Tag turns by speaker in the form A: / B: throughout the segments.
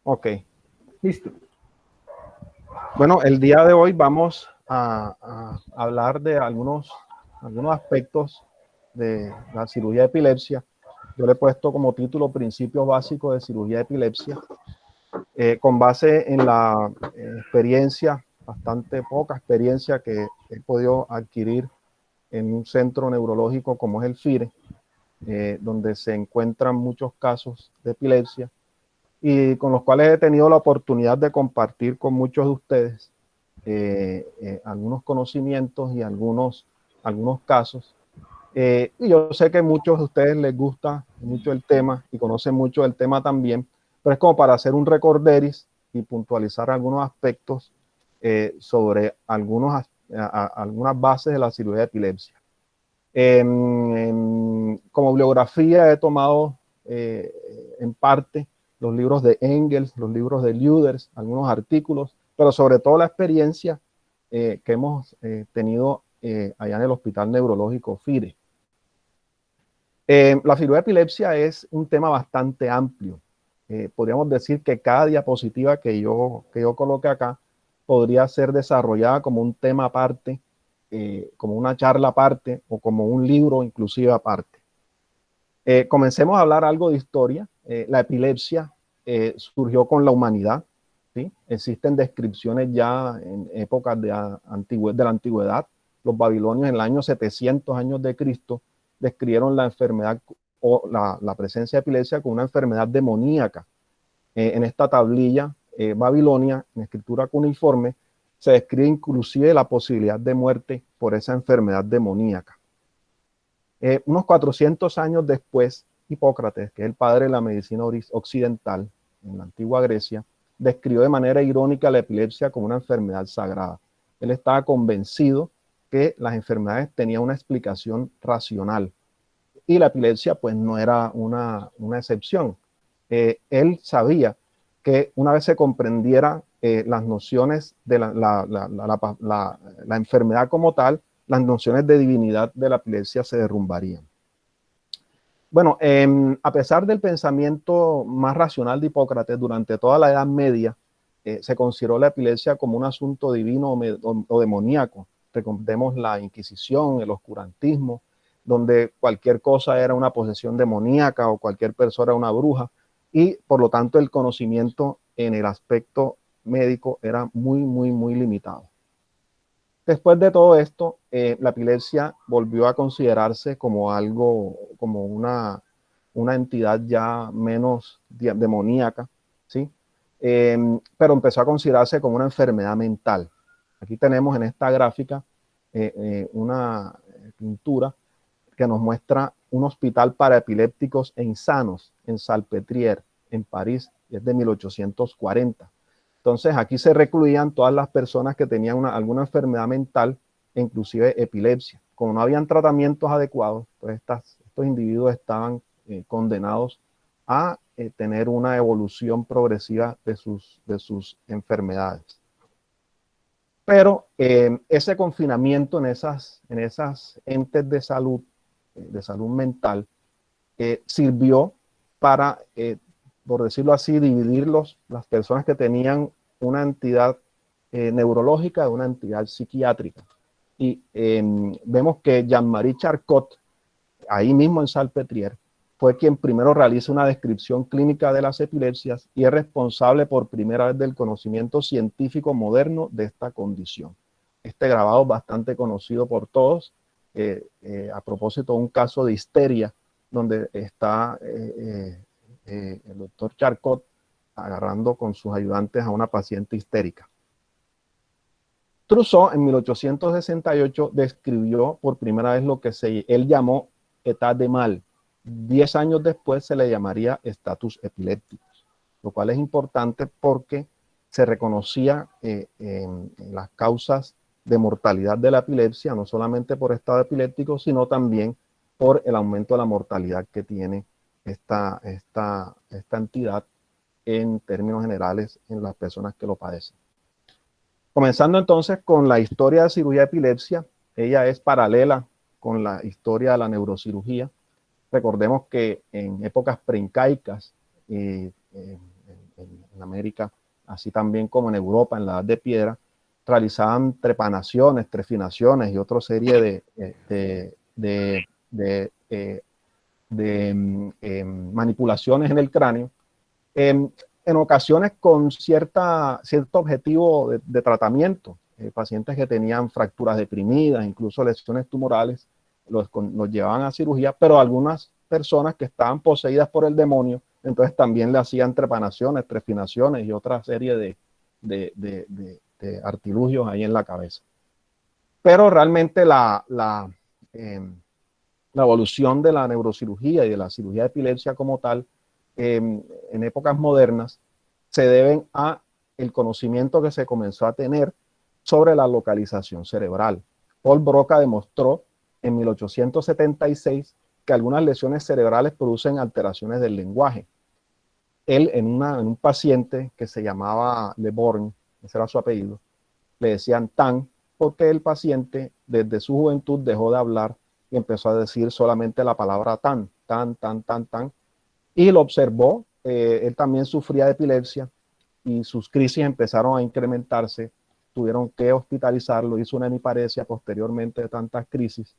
A: Ok.
B: Listo.
A: Bueno, el día de hoy vamos a hablar de algunos aspectos de la cirugía de epilepsia. Yo le he puesto como título Principios básicos de cirugía de epilepsia, con base en la experiencia, bastante poca experiencia que he podido adquirir en un centro neurológico como es el FIRE, donde se encuentran muchos casos de epilepsia y con los cuales he tenido la oportunidad de compartir con muchos de ustedes algunos conocimientos y algunos casos. Y yo sé que a muchos de ustedes les gusta mucho el tema y conocen mucho del tema también, pero es como para hacer un recorderis y puntualizar algunos aspectos sobre algunas bases de la cirugía de epilepsia. Como bibliografía he tomado en parte los libros de Engels, los libros de Luders, algunos artículos, pero sobre todo la experiencia que hemos tenido allá en el Hospital Neurológico FIRE. La cirugía de epilepsia es un tema bastante amplio. Podríamos decir que cada diapositiva que yo coloque acá podría ser desarrollada como un tema aparte, como una charla aparte o como un libro inclusive aparte. Comencemos a hablar algo de historia. La epilepsia surgió con la humanidad, ¿sí? Existen descripciones ya en épocas de la antigüedad. Los babilonios en el año 700 años de Cristo describieron la enfermedad o la presencia de epilepsia como una enfermedad demoníaca. En esta tablilla babilonia, en escritura cuneiforme, se describe inclusive la posibilidad de muerte por esa enfermedad demoníaca. Unos 400 años después, Hipócrates, que es el padre de la medicina occidental en la antigua Grecia, describió de manera irónica la epilepsia como una enfermedad sagrada. Él estaba convencido que las enfermedades tenían una explicación racional y la epilepsia pues no era una excepción. Él sabía que una vez se comprendiera las nociones de la enfermedad como tal, las nociones de divinidad de la epilepsia se derrumbarían. Bueno, a pesar del pensamiento más racional de Hipócrates, durante toda la Edad Media se consideró la epilepsia como un asunto divino o demoníaco. Recordemos la Inquisición, el oscurantismo, donde cualquier cosa era una posesión demoníaca o cualquier persona era una bruja, y por lo tanto el conocimiento en el aspecto médico era muy limitado. Después de todo esto, la epilepsia volvió a considerarse como algo, como una entidad ya menos demoníaca, ¿sí? Pero empezó a considerarse como una enfermedad mental. Aquí tenemos en esta gráfica una pintura que nos muestra un hospital para epilépticos e insanos en Salpêtrière, en París, es de 1840. Entonces aquí se recluían todas las personas que tenían alguna enfermedad mental, inclusive epilepsia. Como no habían tratamientos adecuados, pues estos individuos estaban condenados a tener una evolución progresiva de sus enfermedades. Pero ese confinamiento en esas entes de salud mental, sirvió para, por decirlo así, dividir las personas que tenían una entidad neurológica de una entidad psiquiátrica. Y vemos que Jean-Marie Charcot, ahí mismo en Salpêtrière, fue quien primero realiza una descripción clínica de las epilepsias y es responsable por primera vez del conocimiento científico moderno de esta condición. Este grabado es bastante conocido por todos, a propósito de un caso de histeria, donde está el doctor Charcot agarrando con sus ayudantes a una paciente histérica. Trousseau en 1868 describió por primera vez lo que él llamó état de mal. 10 años después se le llamaría estatus epilépticos, lo cual es importante porque se reconocía las causas de mortalidad de la epilepsia, no solamente por estado epiléptico, sino también por el aumento de la mortalidad que tiene esta entidad en términos generales en las personas que lo padecen. Comenzando entonces con la historia de cirugía de epilepsia, ella es paralela con la historia de la neurocirugía. Recordemos que en épocas preincaicas, en en América, así también como en Europa, en la Edad de Piedra, realizaban trepanaciones, trefinaciones y otra serie de manipulaciones en el cráneo, en ocasiones con cierto objetivo de tratamiento. Pacientes que tenían fracturas deprimidas, incluso lesiones tumorales, los llevaban a cirugía, pero algunas personas que estaban poseídas por el demonio, entonces también le hacían trepanaciones, trefinaciones y otra serie de artilugios ahí en la cabeza. Pero realmente la evolución de la neurocirugía y de la cirugía de epilepsia como tal, en épocas modernas, se deben a el conocimiento que se comenzó a tener sobre la localización cerebral. Paul Broca demostró en 1876 que algunas lesiones cerebrales producen alteraciones del lenguaje. Él en un paciente que se llamaba Le Borgne, ese era su apellido, le decían Tan, porque el paciente desde su juventud dejó de hablar y empezó a decir solamente la palabra tan, y lo observó. Él también sufría de epilepsia y sus crisis empezaron a incrementarse, tuvieron que hospitalizarlo, hizo una hemiparesia posteriormente de tantas crisis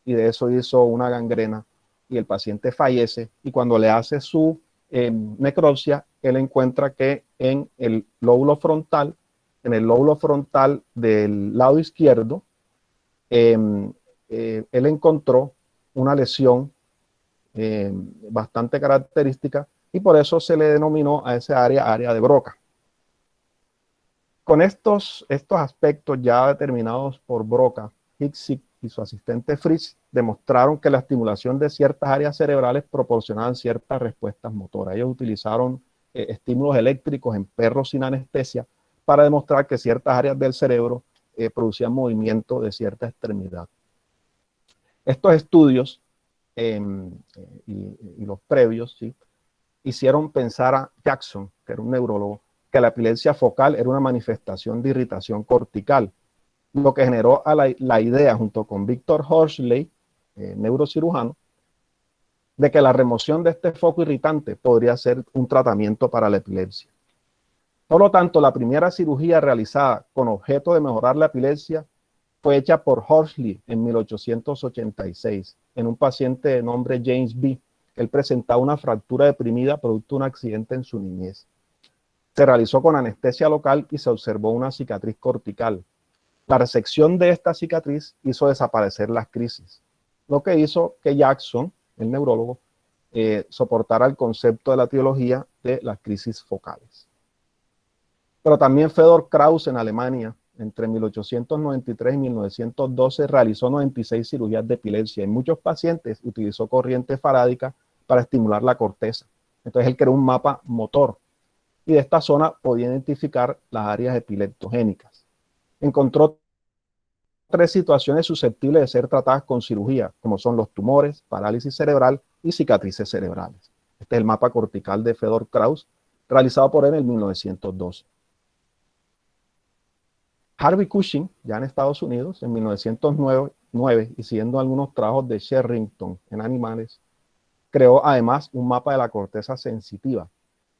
A: y de eso hizo una gangrena y el paciente fallece, y cuando le hace su necropsia, él encuentra que en el lóbulo frontal del lado izquierdo, él encontró una lesión bastante característica, y por eso se le denominó a esa área de Broca. Con estos aspectos ya determinados por Broca, Hicksig y su asistente Fritz demostraron que la estimulación de ciertas áreas cerebrales proporcionaban ciertas respuestas motoras. Ellos utilizaron estímulos eléctricos en perros sin anestesia para demostrar que ciertas áreas del cerebro producían movimiento de cierta extremidad. Estos estudios y los previos, ¿sí?, hicieron pensar a Jackson, que era un neurólogo, que la epilepsia focal era una manifestación de irritación cortical, lo que generó a la idea, junto con Victor Horsley, neurocirujano, de que la remoción de este foco irritante podría ser un tratamiento para la epilepsia. Por lo tanto, la primera cirugía realizada con objeto de mejorar la epilepsia fue hecha por Horsley en 1886 en un paciente de nombre James B. Él presentaba una fractura deprimida producto de un accidente en su niñez. Se realizó con anestesia local y se observó una cicatriz cortical. La resección de esta cicatriz hizo desaparecer las crisis, lo que hizo que Jackson, el neurólogo, soportara el concepto de la etiología de las crisis focales. Pero también Fedor Krauss en Alemania, entre 1893 y 1912, realizó 96 cirugías de epilepsia. En muchos pacientes utilizó corriente farádica para estimular la corteza. Entonces él creó un mapa motor y de esta zona podía identificar las áreas epileptogénicas. Encontró 3 situaciones susceptibles de ser tratadas con cirugía, como son los tumores, parálisis cerebral y cicatrices cerebrales. Este es el mapa cortical de Fedor Krauss, realizado por él en 1912. Harvey Cushing, ya en Estados Unidos, en 1909, y siguiendo algunos trabajos de Sherrington en animales, creó además un mapa de la corteza sensitiva,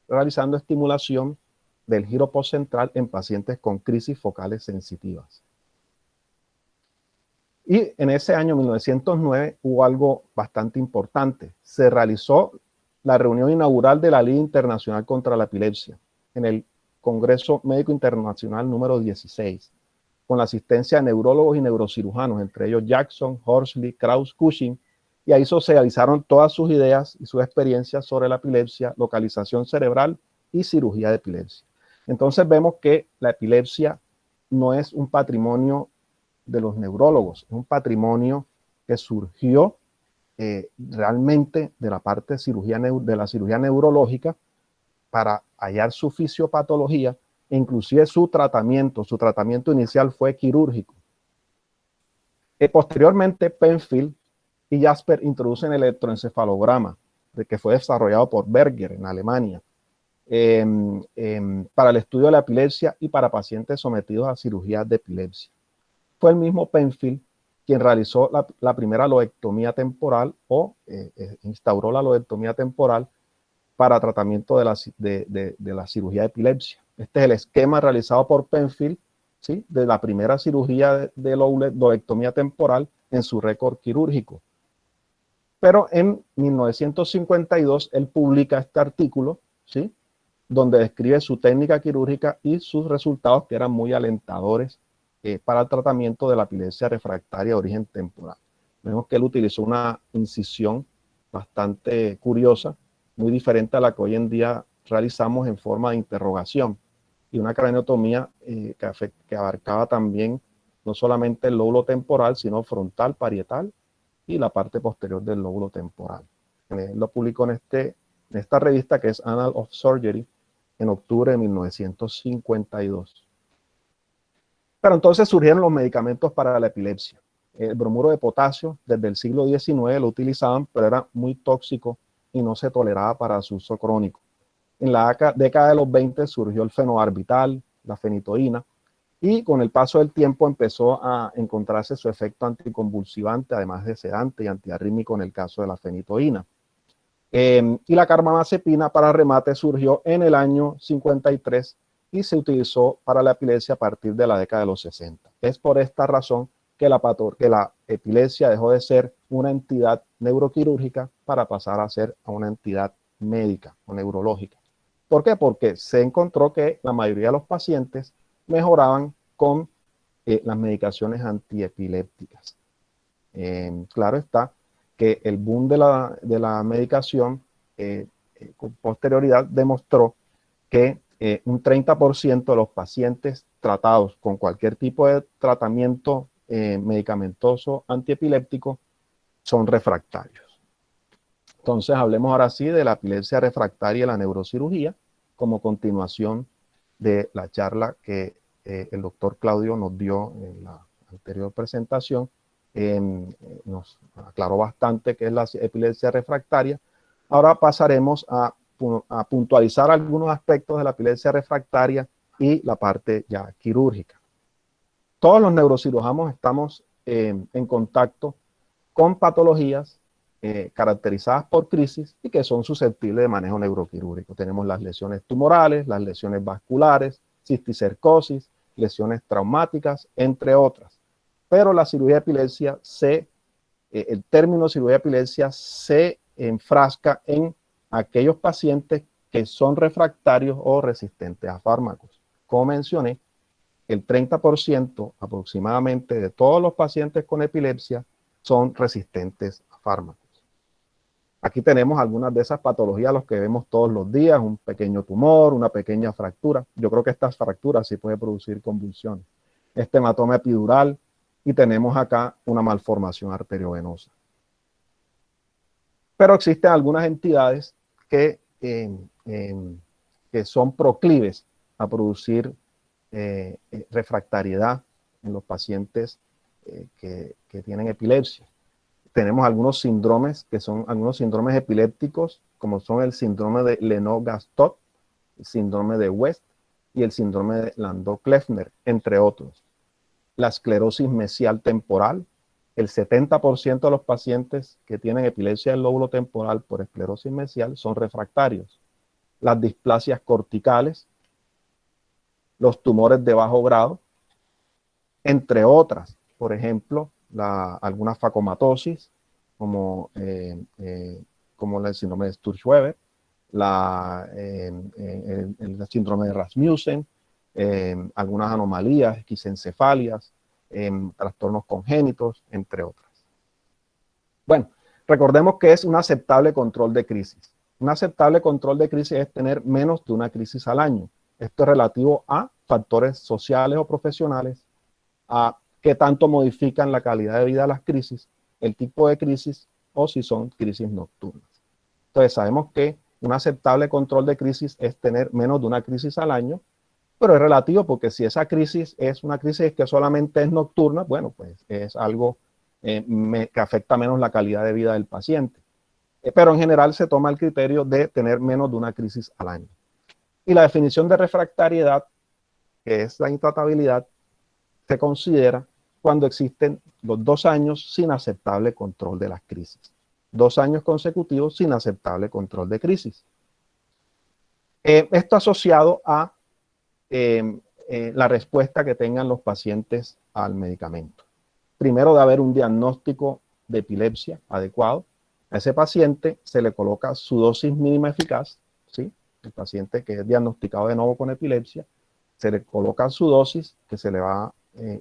A: realizando estimulación del giro postcentral en pacientes con crisis focales sensitivas. Y en ese año 1909 hubo algo bastante importante. Se realizó la reunión inaugural de la Liga Internacional contra la Epilepsia en el Congreso Médico Internacional número 16, con la asistencia de neurólogos y neurocirujanos, entre ellos Jackson, Horsley, Krauss, Cushing, y ahí socializaron todas sus ideas y sus experiencias sobre la epilepsia, localización cerebral y cirugía de epilepsia. Entonces vemos que la epilepsia no es un patrimonio de los neurólogos, es un patrimonio que surgió realmente de la parte de la cirugía neurológica para hallar su fisiopatología e inclusive su tratamiento inicial fue quirúrgico. Posteriormente, Penfield y Jasper introducen el electroencefalograma, que fue desarrollado por Berger en Alemania, para el estudio de la epilepsia y para pacientes sometidos a cirugías de epilepsia. Fue el mismo Penfield quien realizó la primera lobectomía temporal o instauró la lobectomía temporal para tratamiento de la cirugía de epilepsia. Este es el esquema realizado por Penfield, ¿sí?, de la primera cirugía de lobectomía temporal en su récord quirúrgico. Pero en 1952 él publica este artículo, ¿sí?, donde describe su técnica quirúrgica y sus resultados, que eran muy alentadores para el tratamiento de la epilepsia refractaria de origen temporal. Vemos que él utilizó una incisión bastante curiosa, muy diferente a la que hoy en día realizamos en forma de interrogación, y una craneotomía que abarcaba también no solamente el lóbulo temporal, sino frontal, parietal y la parte posterior del lóbulo temporal. Él lo publicó en esta revista, que es Annals of Surgery, en octubre de 1952. Pero entonces surgieron los medicamentos para la epilepsia. El bromuro de potasio desde el siglo XIX lo utilizaban, pero era muy tóxico y no se toleraba para su uso crónico. En la década de los 20 surgió el fenobarbital, la fenitoína, y con el paso del tiempo empezó a encontrarse su efecto anticonvulsivante, además de sedante y antiarrítmico en el caso de la fenitoína. Y la carbamazepina para remate surgió en el año 53 y se utilizó para la epilepsia a partir de la década de los 60. Es por esta razón que la epilepsia dejó de ser una entidad neuroquirúrgica para pasar a ser una entidad médica o neurológica. ¿Por qué? Porque se encontró que la mayoría de los pacientes mejoraban con las medicaciones antiepilépticas. Claro está que el boom de la medicación con posterioridad demostró que un 30% de los pacientes tratados con cualquier tipo de tratamiento medicamentoso antiepiléptico son refractarios. Entonces hablemos ahora sí de la epilepsia refractaria y la neurocirugía como continuación de la charla que el doctor Claudio nos dio en la anterior presentación. Nos aclaró bastante qué es la epilepsia refractaria. Ahora pasaremos a puntualizar algunos aspectos de la epilepsia refractaria y la parte ya quirúrgica. Todos los neurocirujanos estamos en contacto con patologías caracterizadas por crisis y que son susceptibles de manejo neuroquirúrgico. Tenemos las lesiones tumorales, las lesiones vasculares, cisticercosis, lesiones traumáticas, entre otras. Pero la cirugía de epilepsia el término cirugía de epilepsia se enfrasca en aquellos pacientes que son refractarios o resistentes a fármacos. Como mencioné, el 30% aproximadamente de todos los pacientes con epilepsia son resistentes a fármacos. Aquí tenemos algunas de esas patologías, los que vemos todos los días, un pequeño tumor, una pequeña fractura. Yo creo que estas fracturas sí pueden producir convulsiones. Este hematoma epidural, y tenemos acá una malformación arteriovenosa. Pero existen algunas entidades que son proclives a producir refractariedad en los pacientes que tienen epilepsia. Tenemos algunos síndromes que son algunos síndromes epilépticos, como son el síndrome de Lennox-Gastaut, el síndrome de West y el síndrome de Landau-Kleffner, entre otros. La esclerosis mesial temporal. El 70% de los pacientes que tienen epilepsia del lóbulo temporal por esclerosis mesial son refractarios. Las displasias corticales, los tumores de bajo grado, entre otras. Por ejemplo, alguna facomatosis, como el síndrome de Sturge-Weber, el síndrome de Rasmussen, algunas anomalías, esquizencefalias, trastornos congénitos, entre otras. Bueno, recordemos que es un aceptable control de crisis. Un aceptable control de crisis es tener menos de una crisis al año. Esto es relativo a factores sociales o profesionales, a qué tanto modifican la calidad de vida de las crisis, el tipo de crisis o si son crisis nocturnas. Entonces sabemos que un aceptable control de crisis es tener menos de una crisis al año, pero es relativo porque si esa crisis es una crisis que solamente es nocturna, bueno, pues es algo que afecta menos la calidad de vida del paciente. Pero en general se toma el criterio de tener menos de una crisis al año. Y la definición de refractariedad, que es la intratabilidad, se considera cuando existen los 2 años sin aceptable control de las crisis. 2 años consecutivos sin aceptable control de crisis. Esto asociado a la respuesta que tengan los pacientes al medicamento. Primero debe haber un diagnóstico de epilepsia adecuado. A ese paciente se le coloca su dosis mínima eficaz, ¿sí? El paciente que es diagnosticado de nuevo con epilepsia, se le coloca su dosis, que se le va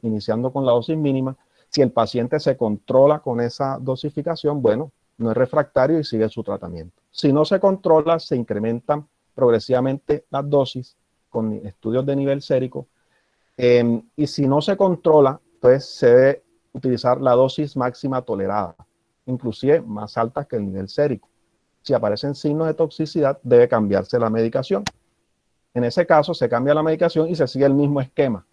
A: iniciando con la dosis mínima. Si el paciente se controla con esa dosificación, bueno, no es refractario y sigue su tratamiento. Si no se controla, se incrementan progresivamente las dosis con estudios de nivel sérico. Y si no se controla, pues se debe utilizar la dosis máxima tolerada, inclusive más alta que el nivel sérico. Si aparecen signos de toxicidad, debe cambiarse la medicación. En ese caso, se cambia la medicación y se sigue el mismo esquema.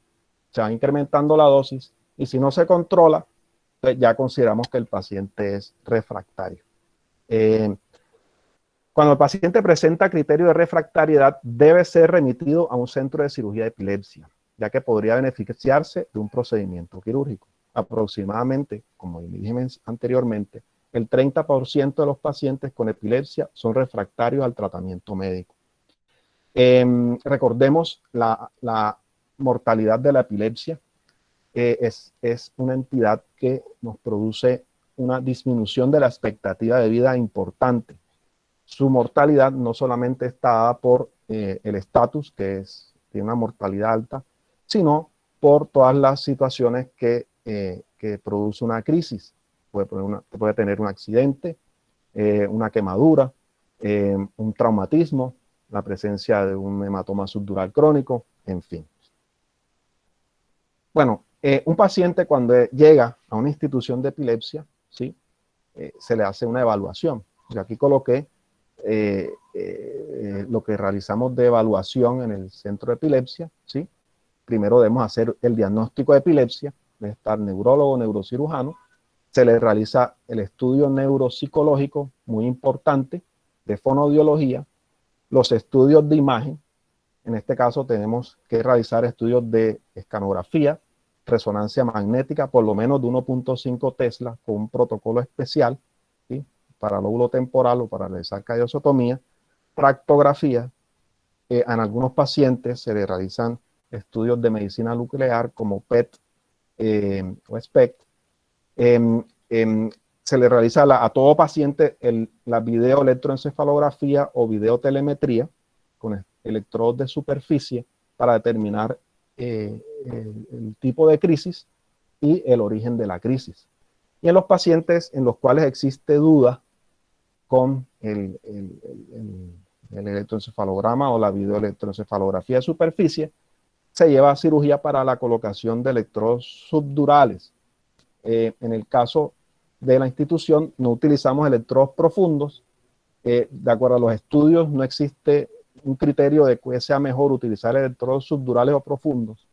A: Se va incrementando la dosis y si no se controla, pues ya consideramos que el paciente es refractario. Cuando el paciente presenta criterio de refractariedad, debe ser remitido a un centro de cirugía de epilepsia, ya que podría beneficiarse de un procedimiento quirúrgico. Aproximadamente, como dije anteriormente, el 30% de los pacientes con epilepsia son refractarios al tratamiento médico. Recordemos la mortalidad de la epilepsia. Es una entidad que nos produce una disminución de la expectativa de vida importante. Su mortalidad no solamente está dada por el estatus, que tiene una mortalidad alta, sino por todas las situaciones que produce una crisis. Puede tener un accidente, una quemadura, un traumatismo, la presencia de un hematoma subdural crónico, en fin. Bueno, un paciente cuando llega a una institución de epilepsia, ¿sí? Se le hace una evaluación. Yo aquí coloqué lo que realizamos de evaluación en el centro de epilepsia, ¿sí? Primero debemos hacer el diagnóstico de epilepsia, debe estar neurólogo o neurocirujano, se le realiza el estudio neuropsicológico, muy importante, de fonoaudiología, los estudios de imagen. En este caso tenemos que realizar estudios de escanografía, resonancia magnética, por lo menos de 1.5 Tesla, con un protocolo especial, ¿sí? Para lóbulo temporal o para realizar cardiosotomía, tractografía. En algunos pacientes se le realizan estudios de medicina nuclear como PET o SPECT. Se le realiza a todo paciente la videoelectroencefalografía o videotelemetría con electrodos de superficie para determinar el tipo de crisis y el origen de la crisis. Y en los pacientes en los cuales existe duda con el electroencefalograma o la videoelectroencefalografía de superficie, se lleva a cirugía para la colocación de electrodos subdurales. En el caso de la institución no utilizamos electrodos profundos. De acuerdo a los estudios, no existe un criterio de que sea mejor utilizar electrodos subdurales o profundos.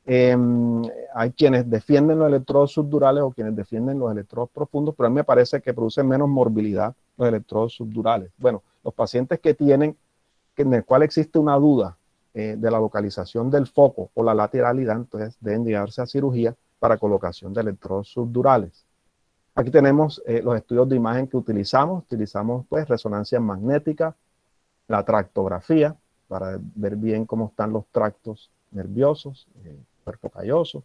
A: Hay quienes defienden los electrodos subdurales o quienes defienden los electrodos profundos, pero a mí me parece que producen menos morbilidad los electrodos subdurales. Bueno, los pacientes en el cual existe una duda de la localización del foco o la lateralidad, entonces deben llevarse a cirugía para colocación de electrodos subdurales. Aquí tenemos los estudios de imagen que utilizamos. Utilizamos pues resonancia magnética, la tractografía para ver bien cómo están los tractos nerviosos, cuerpo calloso.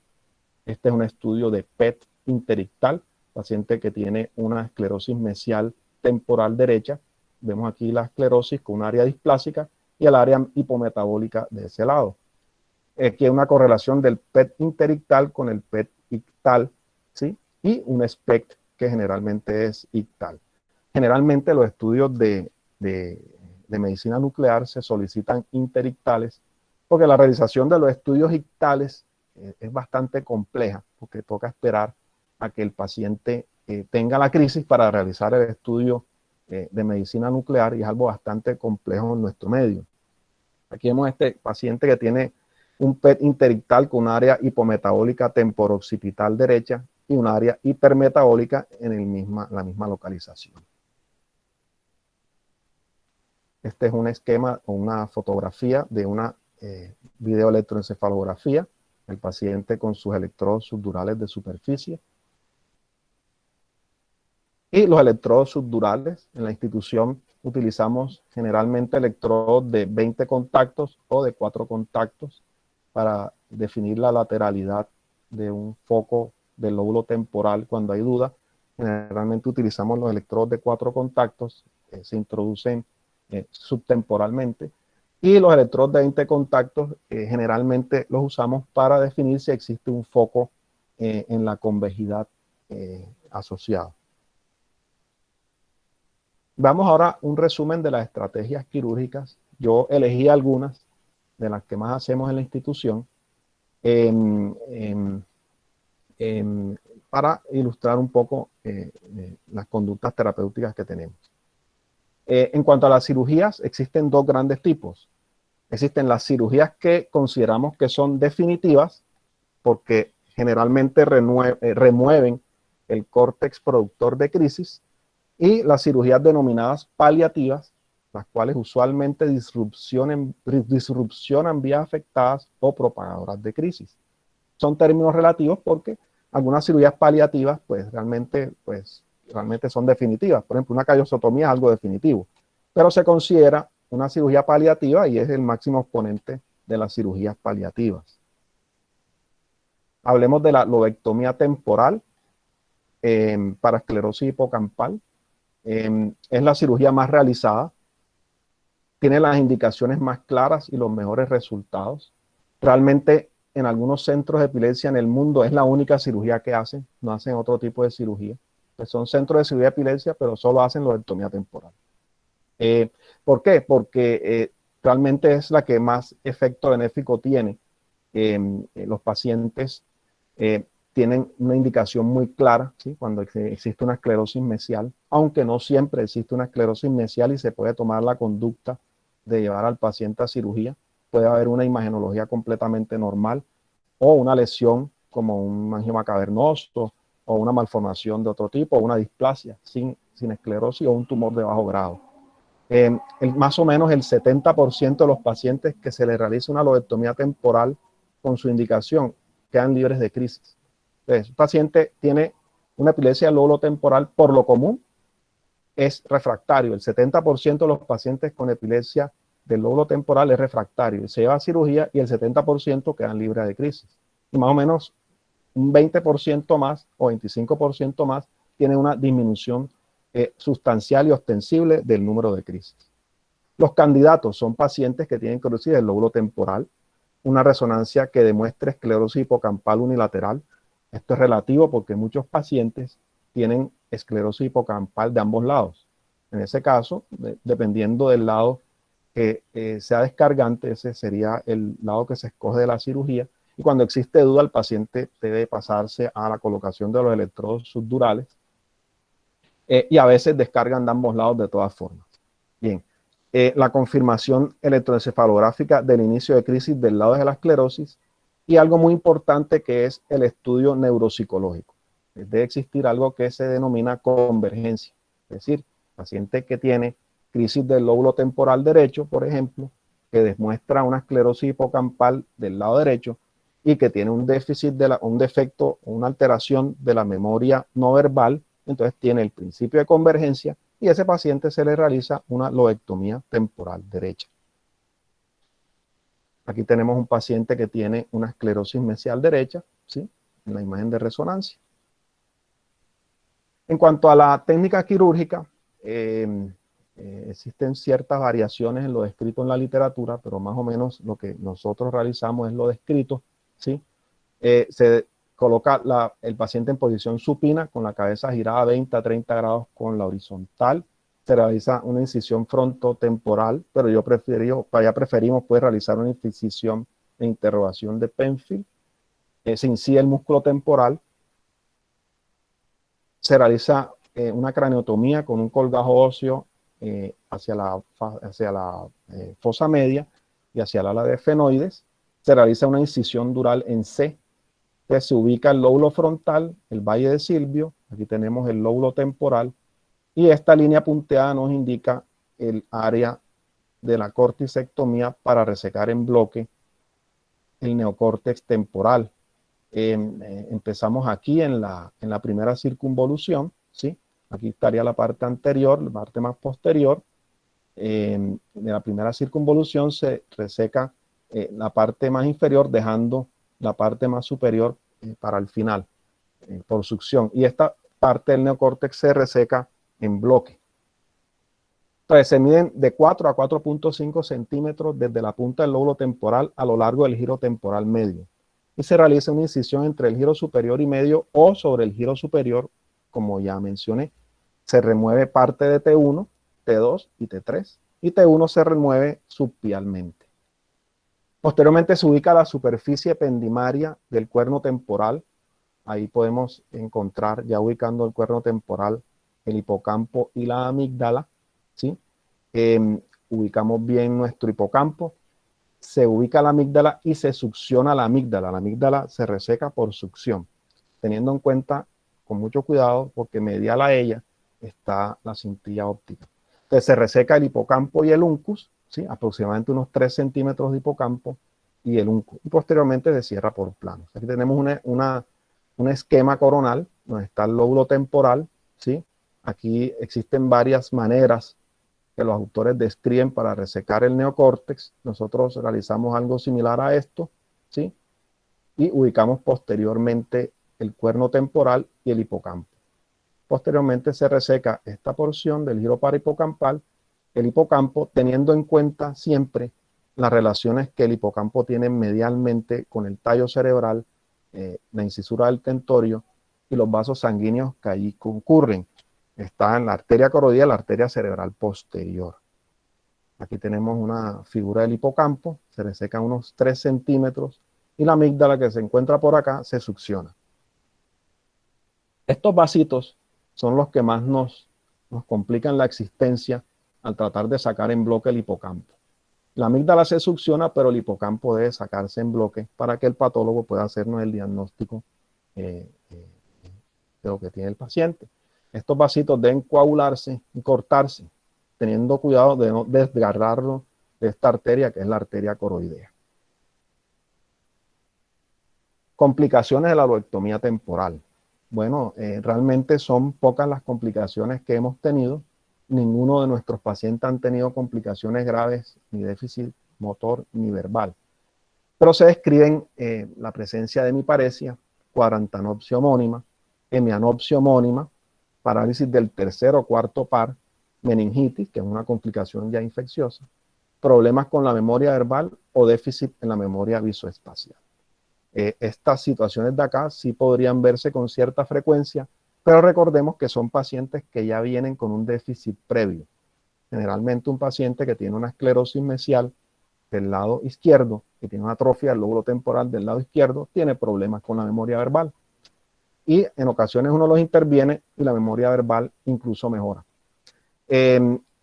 A: Este es un estudio de PET interictal, paciente que tiene una esclerosis mesial temporal derecha. Vemos aquí la esclerosis con un área displásica y el área hipometabólica de ese lado. Aquí hay una correlación del PET interictal con el PET ictal, ¿sí? Y un SPECT que generalmente es ictal. Generalmente los estudios de medicina nuclear se solicitan interictales porque la realización de los estudios ictales es bastante compleja porque toca esperar a que el paciente tenga la crisis para realizar el estudio de medicina nuclear y es algo bastante complejo en nuestro medio. Aquí vemos este paciente que tiene un PET interictal con un área hipometabólica temporooccipital derecha y un área hipermetabólica en la misma localización. Este es un esquema o una fotografía de una videoelectroencefalografía, el paciente con sus electrodos subdurales de superficie. Y los electrodos subdurales en la institución utilizamos generalmente electrodos de 20 contactos o de 4 contactos para definir la lateralidad de un foco del lóbulo temporal cuando hay duda. Generalmente utilizamos los electrodos de 4 contactos, se introducen subtemporalmente, y los electrodos de 20 contactos generalmente los usamos para definir si existe un foco en la convejidad asociada. Vamos ahora a un resumen de las estrategias quirúrgicas. Yo elegí algunas de las que más hacemos en la institución para ilustrar un poco las conductas terapéuticas que tenemos. En cuanto a las cirugías, existen dos grandes tipos. Existen las cirugías que consideramos que son definitivas porque generalmente remueven el córtex productor de crisis, y las cirugías denominadas paliativas, las cuales usualmente disrupcionan vías afectadas o propagadoras de crisis. Son términos relativos porque algunas cirugías paliativas realmente son definitivas. Por ejemplo, una callosotomía es algo definitivo, pero se considera una cirugía paliativa y es el máximo exponente de las cirugías paliativas. Hablemos de la lobectomía temporal para esclerosis hipocampal. Es la cirugía más realizada, tiene las indicaciones más claras y los mejores resultados. Realmente en algunos centros de epilepsia en el mundo es la única cirugía que hacen, no hacen otro tipo de cirugía. Pues son centros de cirugía de epilepsia, pero solo hacen lobectomía temporal. ¿Por qué? Porque realmente es la que más efecto benéfico tiene. Los pacientes tienen una indicación muy clara, ¿sí? Cuando existe una esclerosis mesial, aunque no siempre existe una esclerosis mesial y se puede tomar la conducta de llevar al paciente a cirugía. Puede haber una imagenología completamente normal o una lesión como un angioma cavernoso o una malformación de otro tipo, o una displasia sin esclerosis o un tumor de bajo grado. Más o menos el 70% de los pacientes que se les realiza una lobectomía temporal con su indicación quedan libres de crisis. Entonces, un paciente tiene una epilepsia del lóbulo temporal, por lo común es refractario. El 70% de los pacientes con epilepsia del lóbulo temporal es refractario. Se lleva a cirugía y el 70% quedan libres de crisis. Y más o menos un 20% más o 25% más tiene una disminución sustancial y ostensible del número de crisis. Los candidatos son pacientes que tienen esclerosis del lóbulo temporal, una resonancia que demuestre esclerosis hipocampal unilateral. Esto es relativo porque muchos pacientes tienen esclerosis hipocampal de ambos lados. En ese caso, dependiendo del lado que sea descargante, ese sería el lado que se escoge de la cirugía. Y cuando existe duda, el paciente debe pasarse a la colocación de los electrodos subdurales. Y a veces descargan de ambos lados de todas formas. Bien, la confirmación electroencefalográfica del inicio de crisis del lado de la esclerosis, y algo muy importante que es el estudio neuropsicológico. Debe existir algo que se denomina convergencia, es decir, paciente que tiene crisis del lóbulo temporal derecho, por ejemplo, que demuestra una esclerosis hipocampal del lado derecho y que tiene un déficit, un defecto, una alteración de la memoria no verbal, entonces tiene el principio de convergencia y a ese paciente se le realiza una lobectomía temporal derecha. Aquí tenemos un paciente que tiene una esclerosis mesial derecha, ¿sí? En la imagen de resonancia. En cuanto a la técnica quirúrgica, existen ciertas variaciones en lo descrito en la literatura, pero más o menos lo que nosotros realizamos es lo descrito, ¿sí? Se coloca el paciente en posición supina con la cabeza girada 20 a 30 grados con la horizontal. Se realiza una incisión frontotemporal, pero ya preferimos pues, realizar una incisión de interrogación de Penfield. Se incide el músculo temporal. Se realiza una craniotomía con un colgajo óseo hacia la fosa media y hacia el ala de efenoides. Se realiza una incisión dural en C, que se ubica el lóbulo frontal, el valle de Silvio. Aquí tenemos el lóbulo temporal. Y esta línea punteada nos indica el área de la corticectomía para resecar en bloque el neocórtex temporal. Empezamos aquí en la primera circunvolución, ¿sí? Aquí estaría la parte anterior, la parte más posterior, de la primera circunvolución se reseca la parte más inferior, dejando la parte más superior para el final, por succión. Y esta parte del neocórtex se reseca en bloque. Entonces se miden de 4 a 4.5 centímetros desde la punta del lóbulo temporal a lo largo del giro temporal medio. Y se realiza una incisión entre el giro superior y medio o sobre el giro superior, como ya mencioné. Se remueve parte de T1, T2 y T3. Y T1 se remueve subpialmente. Posteriormente se ubica la superficie ependimaria del cuerno temporal. Ahí podemos encontrar, ya ubicando el cuerno temporal, el hipocampo y la amígdala, ¿sí? Ubicamos bien nuestro hipocampo, se ubica la amígdala y se succiona la amígdala. La amígdala se reseca por succión, teniendo en cuenta con mucho cuidado, porque medial a ella está la cintilla óptica. Entonces se reseca el hipocampo y el uncus, ¿sí? Aproximadamente unos 3 centímetros de hipocampo y el uncus. Y posteriormente se cierra por planos. Aquí tenemos un esquema coronal donde está el lóbulo temporal, ¿sí? Aquí existen varias maneras que los autores describen para resecar el neocórtex. Nosotros realizamos algo similar a esto, ¿sí? Y ubicamos posteriormente el cuerno temporal y el hipocampo. Posteriormente se reseca esta porción del giro parahipocampal, el hipocampo, teniendo en cuenta siempre las relaciones que el hipocampo tiene medialmente con el tallo cerebral, la incisura del tentorio y los vasos sanguíneos que allí concurren. Está en la arteria coroidea y la arteria cerebral posterior. Aquí tenemos una figura del hipocampo, se reseca unos 3 centímetros y la amígdala que se encuentra por acá se succiona. Estos vasitos son los que más nos complican la existencia al tratar de sacar en bloque el hipocampo. La amígdala se succiona, pero el hipocampo debe sacarse en bloque para que el patólogo pueda hacernos el diagnóstico de lo que tiene el paciente. Estos vasitos deben coagularse y cortarse, teniendo cuidado de no desgarrarlo de esta arteria, que es la arteria coroidea. Complicaciones de la lobectomía temporal. Bueno, realmente son pocas las complicaciones que hemos tenido. Ninguno de nuestros pacientes han tenido complicaciones graves, ni déficit motor, ni verbal. Pero se describen la presencia de hemiparesia, cuadrantanopsia homónima, hemianopsia homónima, parálisis del tercer o cuarto par, meningitis, que es una complicación ya infecciosa, problemas con la memoria verbal o déficit en la memoria visoespacial. Estas situaciones de acá sí podrían verse con cierta frecuencia, pero recordemos que son pacientes que ya vienen con un déficit previo. Generalmente un paciente que tiene una esclerosis mesial del lado izquierdo, que tiene una atrofia del lóbulo temporal del lado izquierdo, tiene problemas con la memoria verbal. Y en ocasiones uno los interviene y la memoria verbal incluso mejora.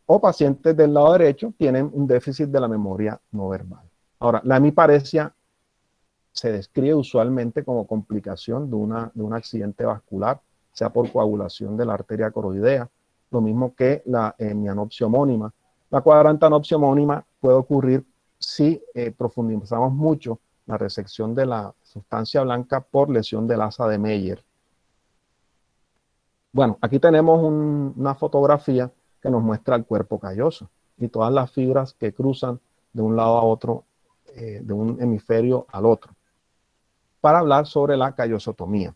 A: O pacientes del lado derecho tienen un déficit de la memoria no verbal. Ahora, la hemiparesia se describe usualmente como complicación de un accidente vascular, sea por coagulación de la arteria coroidea, lo mismo que la hemianopsia homónima. La cuadrantanopsia homónima puede ocurrir si profundizamos mucho la resección de la sustancia blanca por lesión del asa de Meyer. Bueno, aquí tenemos una fotografía que nos muestra el cuerpo calloso y todas las fibras que cruzan de un lado a otro, de un hemisferio al otro, para hablar sobre la callosotomía.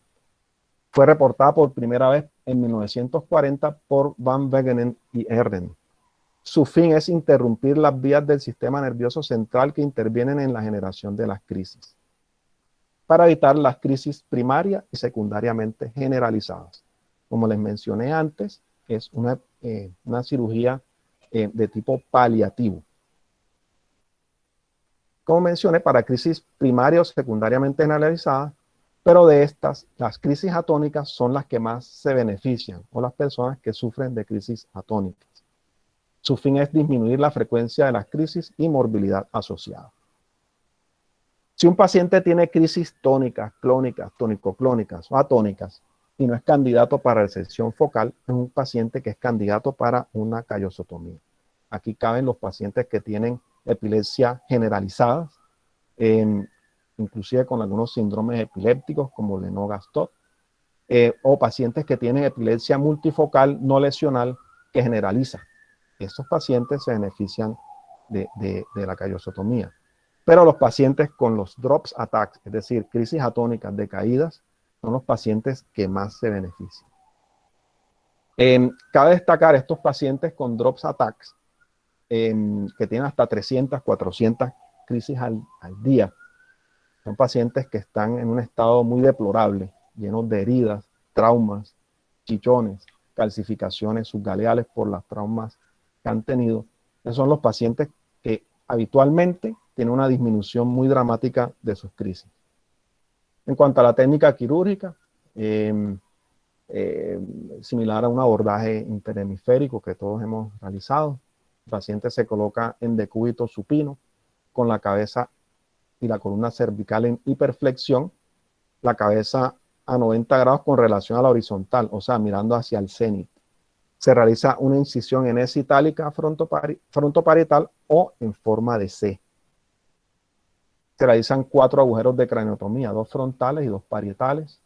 A: Fue reportada por primera vez en 1940 por Van Wegenen y Erden. Su fin es interrumpir las vías del sistema nervioso central que intervienen en la generación de las crisis, para evitar las crisis primarias y secundariamente generalizadas. Como les mencioné antes, es una cirugía de tipo paliativo. Como mencioné, para crisis primaria o secundariamente generalizadas, pero de estas, las crisis atónicas son las que más se benefician, o las personas que sufren de crisis atónicas. Su fin es disminuir la frecuencia de las crisis y morbilidad asociada. Si un paciente tiene crisis tónicas, clónicas, tonicoclónicas o atónicas y no es candidato para resección focal, es un paciente que es candidato para una callosotomía. Aquí caben los pacientes que tienen epilepsia generalizadas, inclusive con algunos síndromes epilépticos como Lennox-Gastaut, o pacientes que tienen epilepsia multifocal no lesional que generaliza. estos pacientes se benefician de la callosotomía. Pero los pacientes con los drops attacks, es decir, crisis atónicas de caídas, son los pacientes que más se benefician. Cabe destacar estos pacientes con drops attacks, que tienen hasta 300, 400 crisis al día. Son pacientes que están en un estado muy deplorable, llenos de heridas, traumas, chichones, calcificaciones subgaleales por las traumas que han tenido. Esos son los pacientes que habitualmente tienen una disminución muy dramática de sus crisis. En cuanto a la técnica quirúrgica, similar a un abordaje interhemisférico que todos hemos realizado, el paciente se coloca en decúbito supino con la cabeza y la columna cervical en hiperflexión, la cabeza a 90 grados con relación a la horizontal, o sea, mirando hacia el cenit. Se realiza una incisión en S itálica frontoparietal o en forma de C. Se realizan 4 agujeros de craniotomía, 2 frontales y 2 parietales.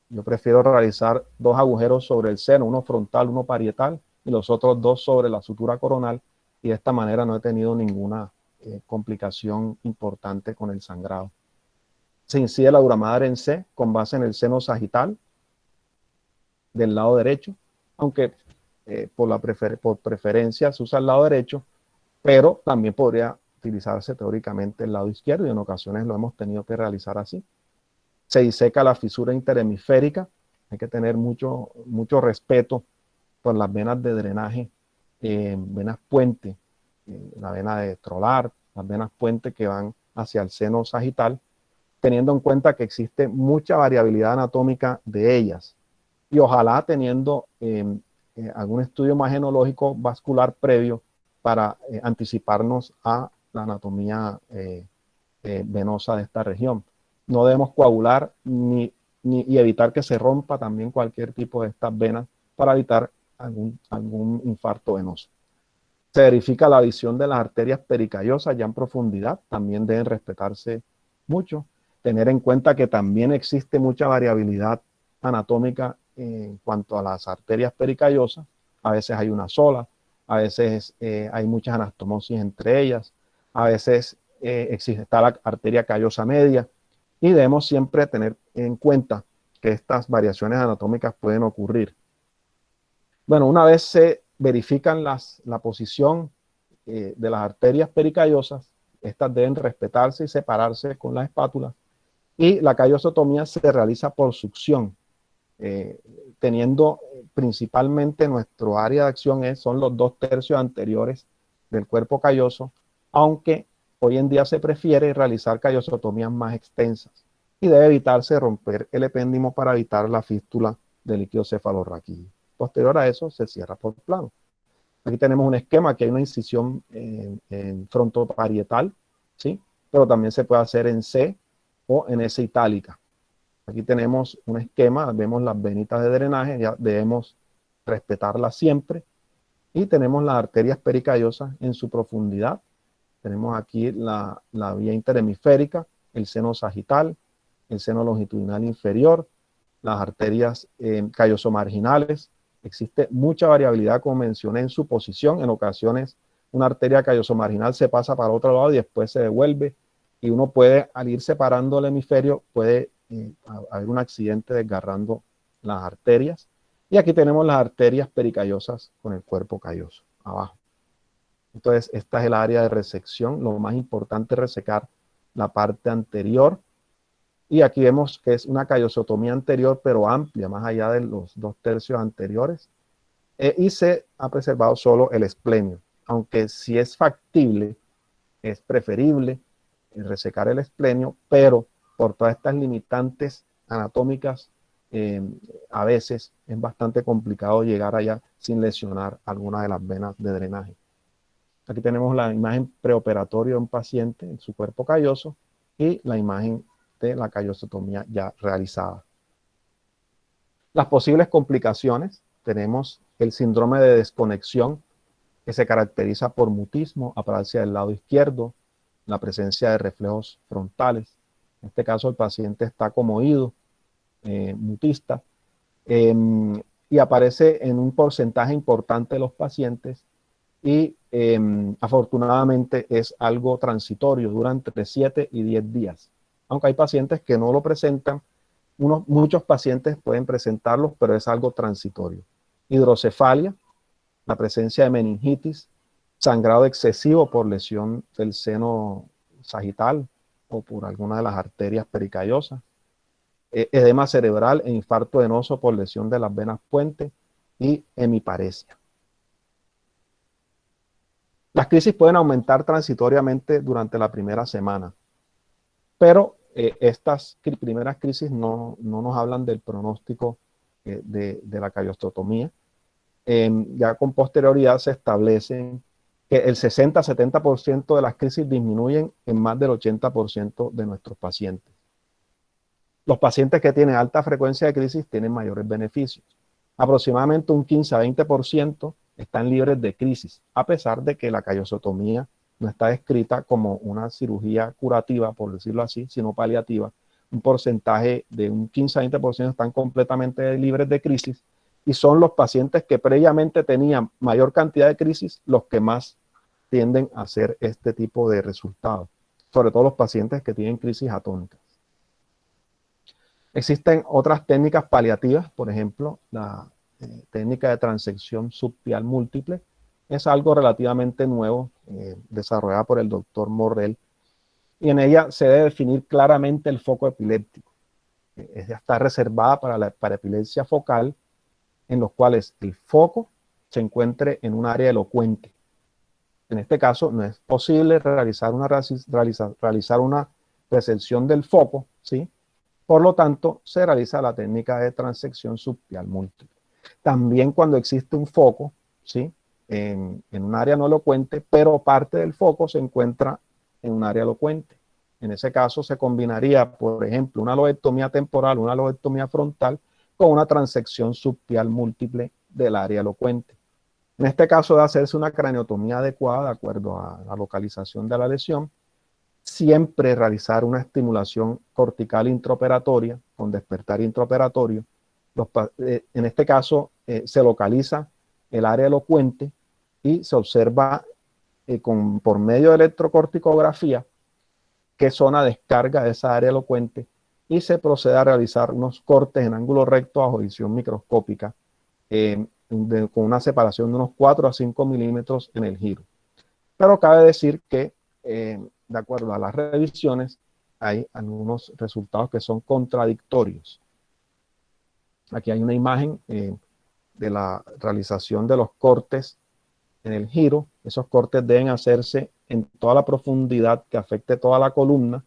A: Yo prefiero realizar 2 agujeros sobre el seno, uno frontal, uno parietal, y los otros 2 sobre la sutura coronal, y de esta manera no he tenido ninguna complicación importante con el sangrado. Se incide la dura madre en C con base en el seno sagital del lado derecho, aunque por preferencia se usa el lado derecho, pero también podría utilizarse teóricamente el lado izquierdo, y en ocasiones lo hemos tenido que realizar así. Se diseca la fisura interhemisférica. Hay que tener mucho respeto por las venas de drenaje, venas puente, la vena de Trolar, las venas puente que van hacia el seno sagital, teniendo en cuenta que existe mucha variabilidad anatómica de ellas, y ojalá teniendo algún estudio imagenológico vascular previo para anticiparnos a la anatomía venosa de esta región. No debemos coagular y evitar que se rompa también cualquier tipo de estas venas para evitar algún infarto venoso. Se verifica la visión de las arterias pericallosas ya en profundidad, también deben respetarse mucho. Tener en cuenta que también existe mucha variabilidad anatómica en cuanto a las arterias pericallosas. A veces hay una sola, a veces hay muchas anastomosis entre ellas, a veces está la arteria callosa media, y debemos siempre tener en cuenta que estas variaciones anatómicas pueden ocurrir. Bueno, una vez se verifican la posición de las arterias pericallosas, estas deben respetarse y separarse con la espátula, y la callosotomía se realiza por succión, teniendo principalmente nuestro área de acción son los 2/3 anteriores del cuerpo calloso, aunque hoy en día se prefiere realizar callosotomías más extensas, y debe evitarse romper el epéndimo para evitar la fístula del líquido cefalorraquídeo. Posterior a eso se cierra por plano. Aquí tenemos un esquema que hay una incisión en frontoparietal, ¿sí? Pero también se puede hacer en C o en S itálica. Aquí tenemos un esquema, vemos las venitas de drenaje, ya debemos respetarlas siempre, y tenemos las arterias pericallosas en su profundidad. Tenemos aquí la vía interhemisférica, el seno sagital, el seno longitudinal inferior, las arterias callosomarginales. Existe mucha variabilidad, como mencioné, en su posición. En ocasiones una arteria callosomarginal se pasa para otro lado y después se devuelve, y uno puede, al ir separando el hemisferio, puede haber un accidente desgarrando las arterias. Y aquí tenemos las arterias pericallosas con el cuerpo calloso abajo. Entonces, esta es el área de resección. Lo más importante es resecar la parte anterior. Y aquí vemos que es una callosotomía anterior, pero amplia, más allá de los 2/3 anteriores. Y se ha preservado solo el esplenio. Aunque si es factible, es preferible resecar el esplenio, pero por todas estas limitantes anatómicas, a veces es bastante complicado llegar allá sin lesionar alguna de las venas de drenaje. Aquí tenemos la imagen preoperatoria de un paciente en su cuerpo calloso y la imagen de la callosotomía ya realizada. Las posibles complicaciones: tenemos el síndrome de desconexión, que se caracteriza por mutismo, apraxia del lado izquierdo, la presencia de reflejos frontales. En este caso el paciente está comoído, mutista, y aparece en un porcentaje importante de los pacientes, y afortunadamente es algo transitorio, dura entre 7 y 10 días. Aunque hay pacientes que no lo presentan, muchos pacientes pueden presentarlos, pero es algo transitorio. Hidrocefalia, la presencia de meningitis, sangrado excesivo por lesión del seno sagital o por alguna de las arterias pericallosas, edema cerebral e infarto venoso por lesión de las venas puente y hemiparesia. Las crisis pueden aumentar transitoriamente durante la primera semana, pero estas primeras crisis no nos hablan del pronóstico de la callosotomía. Ya con posterioridad se establece que el 60-70% de las crisis disminuyen en más del 80% de nuestros pacientes. Los pacientes que tienen alta frecuencia de crisis tienen mayores beneficios. Aproximadamente un 15-20% están libres de crisis, a pesar de que la callosotomía no está descrita como una cirugía curativa, por decirlo así, sino paliativa. Un porcentaje de un 15-20% están completamente libres de crisis y son los pacientes que previamente tenían mayor cantidad de crisis los que más tienden a hacer este tipo de resultados, sobre todo los pacientes que tienen crisis atónicas. Existen otras técnicas paliativas, por ejemplo, la técnica de transección subpial múltiple. Es algo relativamente nuevo, desarrollada por el doctor Morrell, y en ella se debe definir claramente el foco epiléptico. Está reservada para epilepsia focal, en los cuales el foco se encuentre en un área elocuente. En este caso, no es posible realizar una resección del foco, ¿sí? Por lo tanto, se realiza la técnica de transección subpial múltiple. También cuando existe un foco, ¿sí? En un área no elocuente, pero parte del foco se encuentra en un área elocuente. En ese caso se combinaría, por ejemplo, una lobectomía temporal, una lobectomía frontal, con una transección subpial múltiple del área elocuente. En este caso debe hacerse una craneotomía adecuada de acuerdo a la localización de la lesión. Siempre realizar una estimulación cortical intraoperatoria con despertar intraoperatorio. En este caso se localiza el área elocuente y se observa por medio de electrocorticografía qué zona descarga de esa área elocuente y se procede a realizar unos cortes en ángulo recto bajo visión microscópica con una separación de unos 4 a 5 milímetros en el giro. Pero cabe decir que de acuerdo a las revisiones, hay algunos resultados que son contradictorios. Aquí hay una imagen de la realización de los cortes en el giro. Esos cortes deben hacerse en toda la profundidad que afecte toda la columna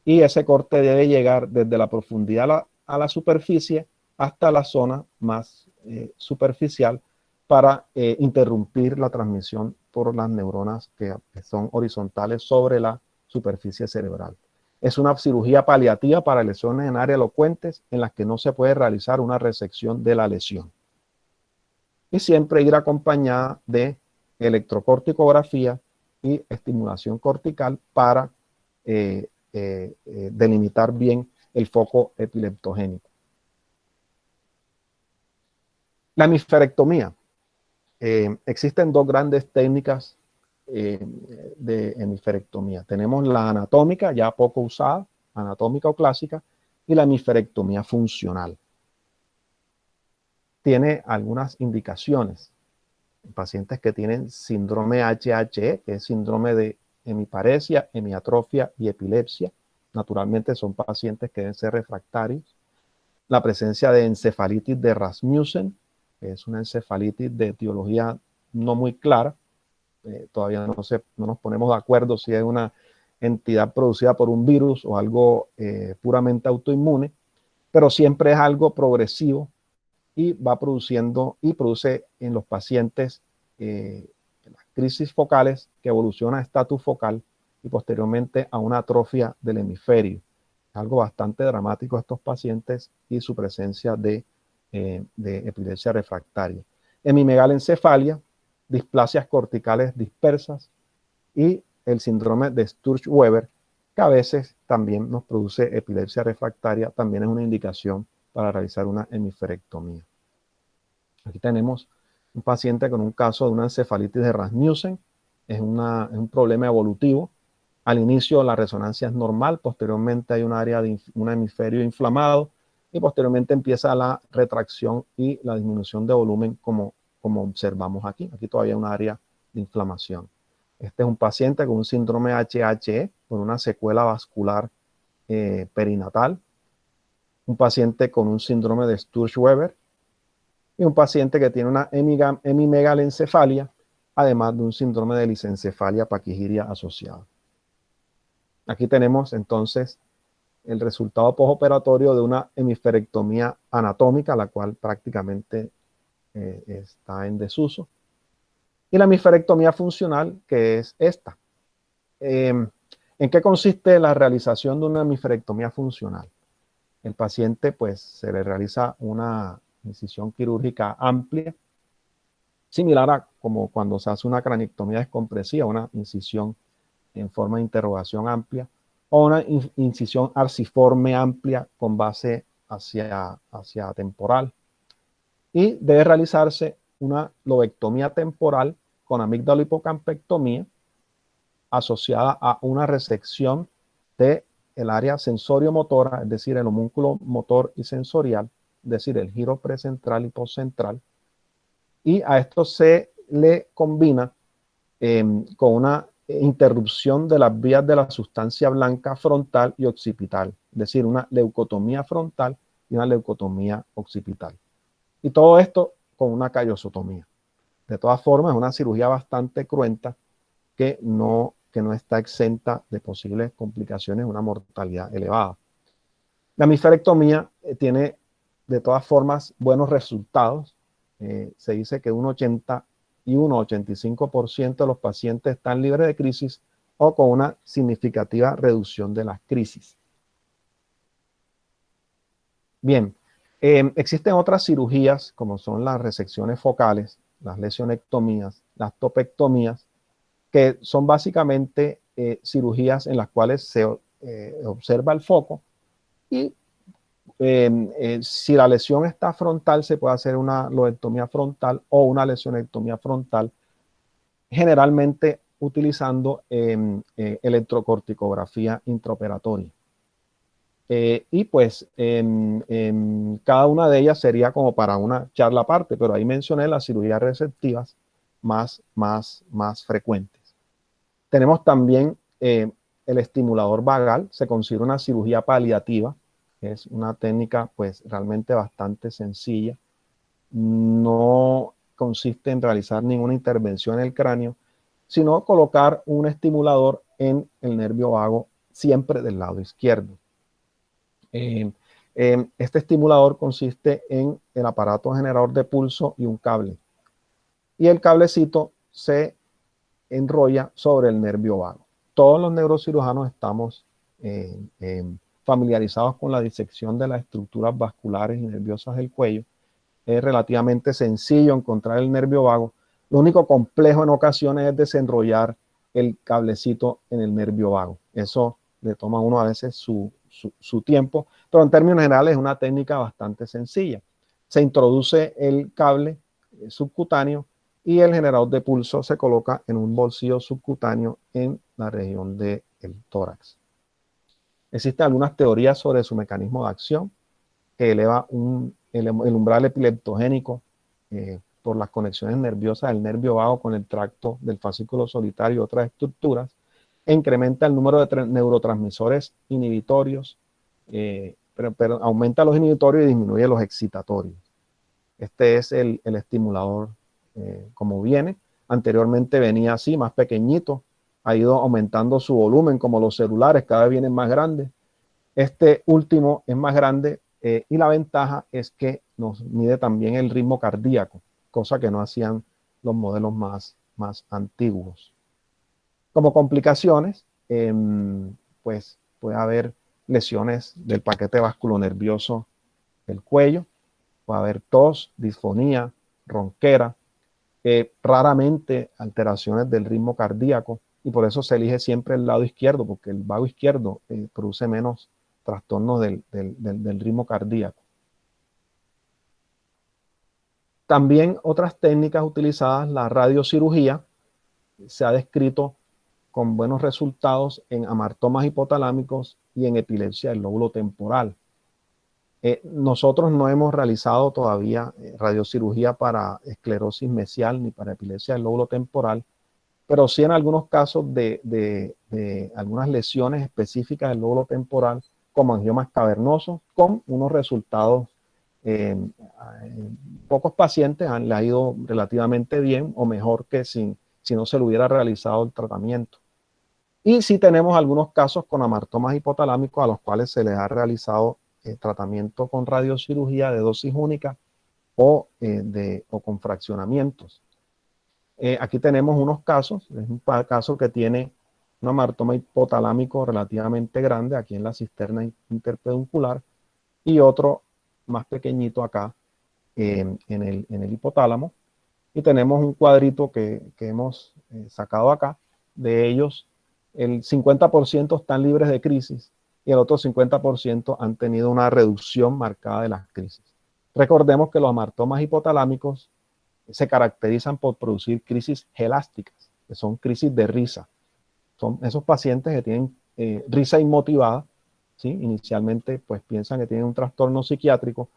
A: y ese corte debe llegar desde la profundidad a la superficie hasta la zona más superficial para interrumpir la transmisión por las neuronas que son horizontales sobre la superficie cerebral. Es una cirugía paliativa para lesiones en áreas elocuentes en las que no se puede realizar una resección de la lesión. Y siempre ir acompañada de electrocorticografía y estimulación cortical para delimitar bien el foco epileptogénico. La hemiferectomía. Existen dos grandes técnicas de hemiferectomía. Tenemos la anatómica, ya poco usada, anatómica o clásica, y la hemiferectomía funcional. Tiene algunas indicaciones. En pacientes que tienen síndrome HHE, que es síndrome de hemiparesia, hemiatrofia y epilepsia. Naturalmente son pacientes que deben ser refractarios. La presencia de encefalitis de Rasmussen, que es una encefalitis de etiología no muy clara. Todavía no nos ponemos de acuerdo si es una entidad producida por un virus o algo puramente autoinmune, pero siempre es algo progresivo y va produciendo y produce en los pacientes las crisis focales que evoluciona a estatus focal y posteriormente a una atrofia del hemisferio. Es algo bastante dramático estos pacientes y su presencia de epilepsia refractaria. Hemimegalencefalia, displasias corticales dispersas y el síndrome de Sturge-Weber, que a veces también nos produce epilepsia refractaria, también es una indicación para realizar una hemiferectomía. Aquí tenemos Un paciente con un caso de una encefalitis de Rasmussen es un problema evolutivo. Al inicio la resonancia es normal, posteriormente hay un área de un hemisferio inflamado y posteriormente empieza la retracción y la disminución de volumen como observamos aquí. Aquí todavía hay un área de inflamación. Este es un paciente con un síndrome HHE, con una secuela vascular perinatal. Un paciente con un síndrome de Sturge-Weber y un paciente que tiene una hemimegalencefalia, además de un síndrome de lisencefalia paquigiria asociada. Aquí tenemos entonces el resultado postoperatorio de una hemisferectomía anatómica, la cual prácticamente está en desuso. Y la hemisferectomía funcional, que es esta. ¿En qué consiste la realización de una hemisferectomía funcional? El paciente, pues, se le realiza una incisión quirúrgica amplia, similar a como cuando se hace una craniectomía descompresiva, una incisión en forma de interrogación amplia, o una incisión arciforme amplia con base hacia temporal. Y debe realizarse una lobectomía temporal con amígdalo-hipocampectomía asociada a una resección del área sensorio-motora, es decir, el homúnculo motor y sensorial, es decir, el giro precentral y postcentral. Y a esto se le combina con una interrupción de las vías de la sustancia blanca frontal y occipital, es decir, una leucotomía frontal y una leucotomía occipital. Y todo esto con una callosotomía. De todas formas, es una cirugía bastante cruenta que no está exenta de posibles complicaciones, una mortalidad elevada. La hemisferectomía tiene de todas formas buenos resultados. Se dice que un 85% de los pacientes están libres de crisis o con una significativa reducción de las crisis. Bien, existen otras cirugías como son las resecciones focales, las lesionectomías, las topectomías, que son básicamente cirugías en las cuales se observa el foco y si la lesión está frontal, se puede hacer una lobectomía frontal o una lesionectomía frontal, generalmente utilizando electrocorticografía intraoperatoria. Y pues cada una de ellas sería como para una charla aparte, pero ahí mencioné las cirugías receptivas más frecuentes. Tenemos también el estimulador vagal, se considera una cirugía paliativa, es una técnica pues realmente bastante sencilla, no consiste en realizar ninguna intervención en el cráneo, sino colocar un estimulador en el nervio vago siempre del lado izquierdo. Este estimulador consiste en el aparato generador de pulso y un cable. Y el cablecito se enrolla sobre el nervio vago. Todos los neurocirujanos estamos familiarizados con la disección de las estructuras vasculares y nerviosas del cuello. Es relativamente sencillo encontrar el nervio vago. Lo único complejo en ocasiones es desenrollar el cablecito en el nervio vago. Eso le toma a uno a veces su tiempo, pero en términos generales es una técnica bastante sencilla. Se introduce el cable subcutáneo y el generador de pulso se coloca en un bolsillo subcutáneo en la región del tórax. Existen algunas teorías sobre su mecanismo de acción, que eleva el umbral epileptogénico por las conexiones nerviosas del nervio vago con el tracto del fascículo solitario y otras estructuras, e incrementa el número de neurotransmisores inhibitorios, pero aumenta los inhibitorios y disminuye los excitatorios. Este es el estimulador como viene. Anteriormente venía así, más pequeñito, ha ido aumentando su volumen como los celulares, cada vez vienen más grandes. Este último es más grande y la ventaja es que nos mide también el ritmo cardíaco, cosa que no hacían los modelos más antiguos. Como complicaciones, pues puede haber lesiones del paquete vasculonervioso del cuello, puede haber tos, disfonía, ronquera, raramente alteraciones del ritmo cardíaco, y por eso se elige siempre el lado izquierdo, porque el vago izquierdo produce menos trastornos del ritmo cardíaco. También otras técnicas utilizadas, la radiocirugía, se ha descrito con buenos resultados en amartomas hipotalámicos y en epilepsia del lóbulo temporal. Nosotros no hemos realizado todavía radiocirugía para esclerosis mesial ni para epilepsia del lóbulo temporal, pero sí en algunos casos de algunas lesiones específicas del lóbulo temporal, como angiomas cavernosos, con unos resultados, pocos pacientes le ha ido relativamente bien o mejor que si no se le hubiera realizado el tratamiento. Y sí tenemos algunos casos con amartomas hipotalámicos a los cuales se les ha realizado tratamiento con radiocirugía de dosis única o con fraccionamientos. Aquí tenemos unos casos, es un caso que tiene un amartoma hipotalámico relativamente grande aquí en la cisterna interpeduncular y otro más pequeñito acá en el hipotálamo. Y tenemos un cuadrito que hemos sacado acá. De ellos, el 50% están libres de crisis y el otro 50% han tenido una reducción marcada de las crisis. Recordemos que los amartomas hipotalámicos se caracterizan por producir crisis gelásticas, que son crisis de risa. Son esos pacientes que tienen risa inmotivada, ¿sí? Inicialmente pues piensan que tienen un trastorno psiquiátrico,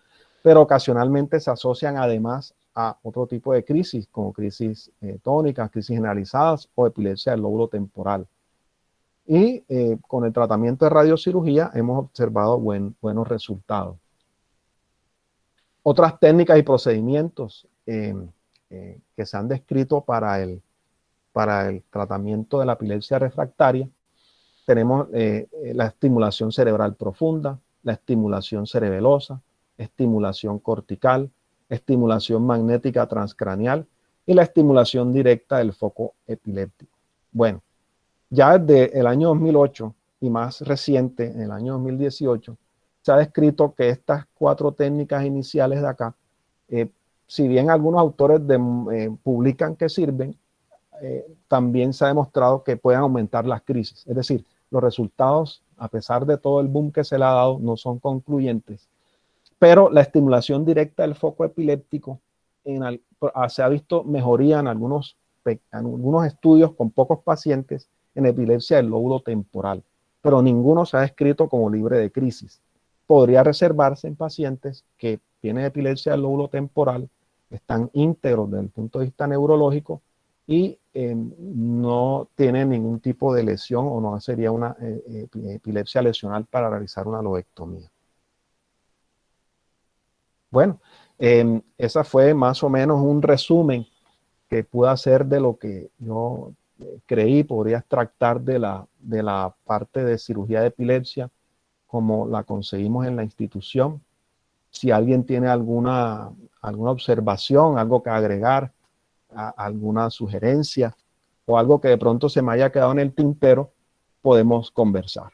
A: pero ocasionalmente se asocian además a otro tipo de crisis, como crisis tónicas, crisis generalizadas o epilepsia del lóbulo temporal. Y con el tratamiento de radiocirugía hemos observado buenos resultados. Otras técnicas y procedimientos que se han descrito para el tratamiento de la epilepsia refractaria, tenemos la estimulación cerebral profunda, la estimulación cerebelosa, estimulación cortical, estimulación magnética transcraneal y la estimulación directa del foco epiléptico. Bueno, ya desde el año 2008 y más reciente, en el año 2018, se ha descrito que estas 4 técnicas iniciales de acá, si bien algunos autores publican que sirven, también se ha demostrado que pueden aumentar las crisis. Es decir, los resultados, a pesar de todo el boom que se le ha dado, no son concluyentes. Pero la estimulación directa del foco epiléptico se ha visto mejoría en algunos estudios con pocos pacientes en epilepsia del lóbulo temporal, pero ninguno se ha descrito como libre de crisis. Podría reservarse en pacientes que tienen epilepsia del lóbulo temporal, están íntegros desde el punto de vista neurológico y no tienen ningún tipo de lesión o no sería una epilepsia lesional para realizar una lobectomía. Bueno, esa fue más o menos un resumen que pude hacer de lo que yo creí podría extractar de la parte de cirugía de epilepsia como la conseguimos en la institución. Si alguien tiene alguna observación, algo que agregar, alguna sugerencia o algo que de pronto se me haya quedado en el tintero, podemos conversar.